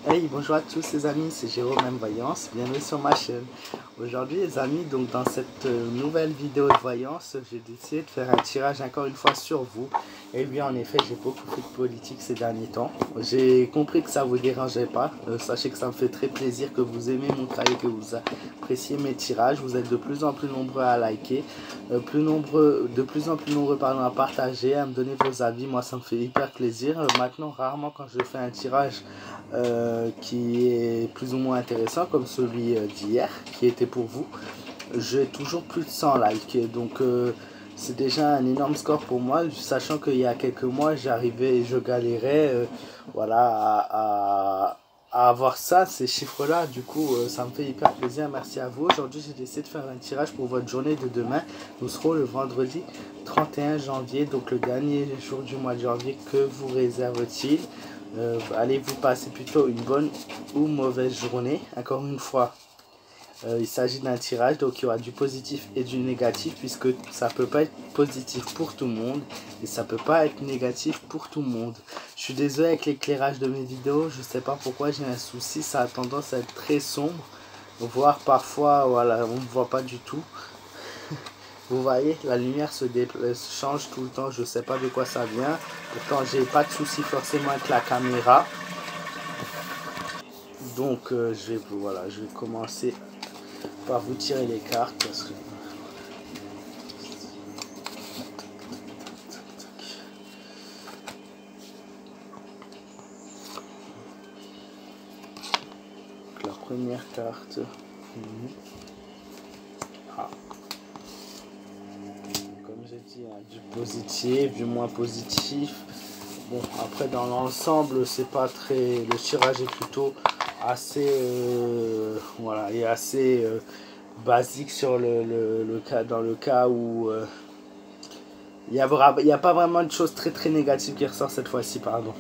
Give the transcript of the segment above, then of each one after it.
Hey, bonjour à tous les amis, c'est Jérôme M Voyance, bienvenue sur ma chaîne. Aujourd'hui les amis, donc dans cette nouvelle vidéo de voyance, j'ai décidé de faire un tirage encore une fois sur vous. Et oui, en effet, j'ai beaucoup fait de politique ces derniers temps. J'ai compris que ça vous dérangeait pas. Sachez que ça me fait très plaisir que vous aimez mon travail, que vous appréciez mes tirages. Vous êtes de plus en plus nombreux à liker, de plus en plus nombreux pardon, à partager, à me donner vos avis. Moi, ça me fait hyper plaisir. Maintenant, rarement quand je fais un tirage qui est plus ou moins intéressant, comme celui d'hier, qui était pour vous, j'ai toujours plus de 100 likes. Donc, c'est déjà un énorme score pour moi, sachant qu'il y a quelques mois, j'arrivais et je galérais voilà, à avoir ça, ces chiffres-là. Du coup, ça me fait hyper plaisir. Merci à vous. Aujourd'hui, j'ai décidé de faire un tirage pour votre journée de demain. Nous serons le vendredi 31 janvier, donc le dernier jour du mois de janvier. Que vous réserve-t-il? Allez-vous passer plutôt une bonne ou mauvaise journée? Encore une fois, il s'agit d'un tirage, donc il y aura du positif et du négatif, puisque ça peut pas être positif pour tout le monde et ça peut pas être négatif pour tout le monde. Je suis désolé avec l'éclairage de mes vidéos, je sais pas pourquoi j'ai un souci, ça a tendance à être très sombre, voire parfois voilà, on ne voit pas du tout. Vous voyez, la lumière se change tout le temps, je sais pas de quoi ça vient. Pourtant, j'ai pas de souci forcément avec la caméra. Donc, je vais commencer par vous tirer les cartes parce que la première carte. Ah. Comme j'ai dit, hein, du positif, du moins positif. Bon, après dans l'ensemble, c'est pas très. Le tirage est plutôt assez, voilà, et assez basique sur le cas, dans le cas où il y a pas vraiment de choses très très négatives qui ressort cette fois-ci, pardon.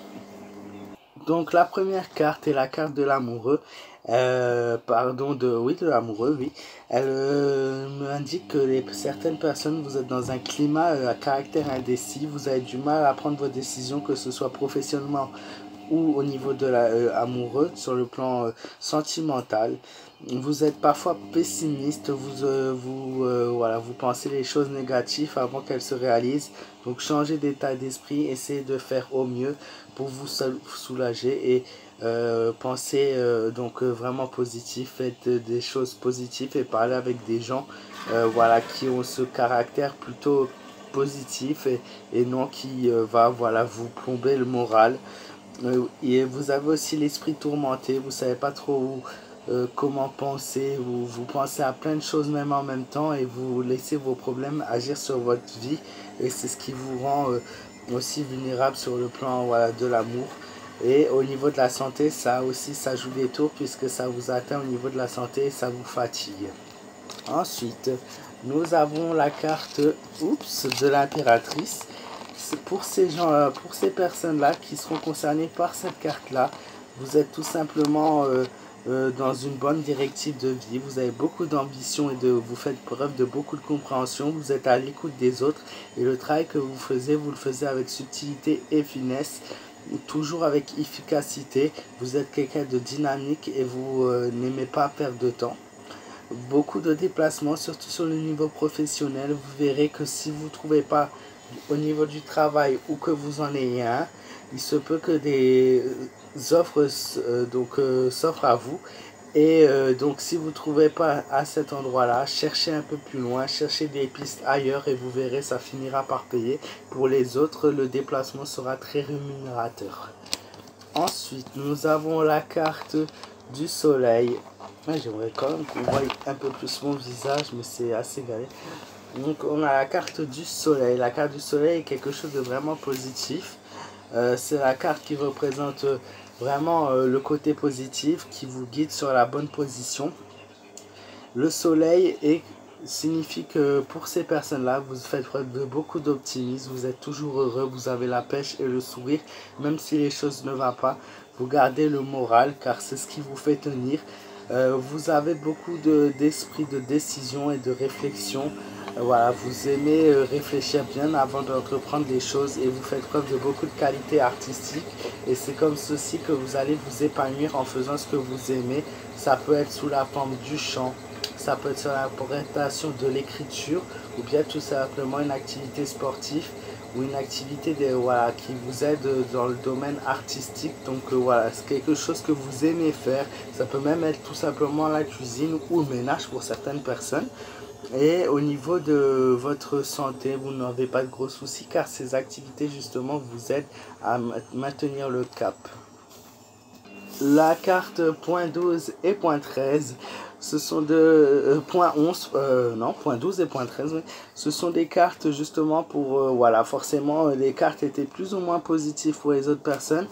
Donc la première carte est la carte de l'amoureux. De l'amoureux, oui. Elle me indique que certaines personnes, vous êtes dans un climat à caractère indécis. Vous avez du mal à prendre vos décisions, que ce soit professionnellement ou au niveau de amoureux, sur le plan sentimental. Vous êtes parfois pessimiste, voilà, vous pensez les choses négatives avant qu'elles se réalisent. Donc changez d'état d'esprit, essayez de faire au mieux pour vous soulager et pensez vraiment positif, faites des choses positives et parlez avec des gens voilà, qui ont ce caractère plutôt positif et non qui va voilà, vous plomber le moral. Et vous avez aussi l'esprit tourmenté, vous savez pas trop comment penser, vous pensez à plein de choses même en même temps et vous laissez vos problèmes agir sur votre vie et c'est ce qui vous rend aussi vulnérable sur le plan voilà, de l'amour. Et au niveau de la santé, ça aussi ça joue des tours puisque ça vous atteint au niveau de la santé et ça vous fatigue. Ensuite, nous avons la carte de l'impératrice. Pour ces gens, pour ces personnes-là qui seront concernées par cette carte-là, vous êtes tout simplement dans une bonne directive de vie. Vous avez beaucoup d'ambition et vous faites preuve de beaucoup de compréhension. Vous êtes à l'écoute des autres et le travail que vous le faisiez avec subtilité et finesse. Toujours avec efficacité. Vous êtes quelqu'un de dynamique et vous n'aimez pas perdre de temps. Beaucoup de déplacements, surtout sur le niveau professionnel. Vous verrez que si vous ne trouvez pas au niveau du travail ou que vous en ayez un, il se peut que des offres s'offrent à vous. Et donc si vous ne trouvez pas à cet endroit-là, cherchez un peu plus loin, cherchez des pistes ailleurs et vous verrez, ça finira par payer. Pour les autres, le déplacement sera très rémunérateur. Ensuite, nous avons la carte du soleil. J'aimerais quand même qu'on voie un peu plus mon visage, mais c'est assez galère. Donc on a la carte du soleil. La carte du soleil est quelque chose de vraiment positif. C'est la carte qui représente vraiment le côté positif, qui vous guide sur la bonne position. Le soleil signifie que pour ces personnes-là, vous faites preuve de beaucoup d'optimisme, vous êtes toujours heureux, vous avez la pêche et le sourire, même si les choses ne vont pas. Vous gardez le moral car c'est ce qui vous fait tenir. Vous avez beaucoup d'esprit de décision et de réflexion. Voilà, vous aimez réfléchir bien avant d'entreprendre des choses et vous faites preuve de beaucoup de qualités artistiques. Et c'est comme ceci que vous allez vous épanouir en faisant ce que vous aimez. Ça peut être sous la forme du chant, ça peut être sur l'interprétation de l'écriture ou bien tout simplement une activité sportive ou une activité voilà, qui vous aide dans le domaine artistique. Donc voilà, c'est quelque chose que vous aimez faire. Ça peut même être tout simplement la cuisine ou le ménage pour certaines personnes. Et au niveau de votre santé, vous n'avez pas de gros soucis car ces activités justement vous aident à maintenir le cap. La carte point 12 et point 13, ce sont de point 11, non, point 12 et point 13, oui. Ce sont des cartes justement pour, voilà, forcément, les cartes étaient plus ou moins positives pour les autres personnes.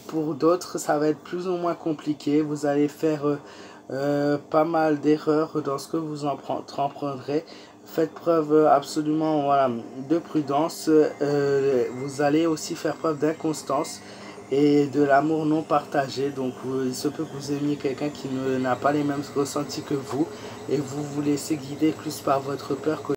Pour d'autres, ça va être plus ou moins compliqué. Vous allez faire pas mal d'erreurs dans ce que vous entreprendrez. Faites preuve absolument voilà, de prudence. Vous allez aussi faire preuve d'inconstance et de l'amour non partagé. Donc il se peut que vous aimiez quelqu'un qui n'a pas les mêmes ressentis que vous et vous vous laissez guider plus par votre peur que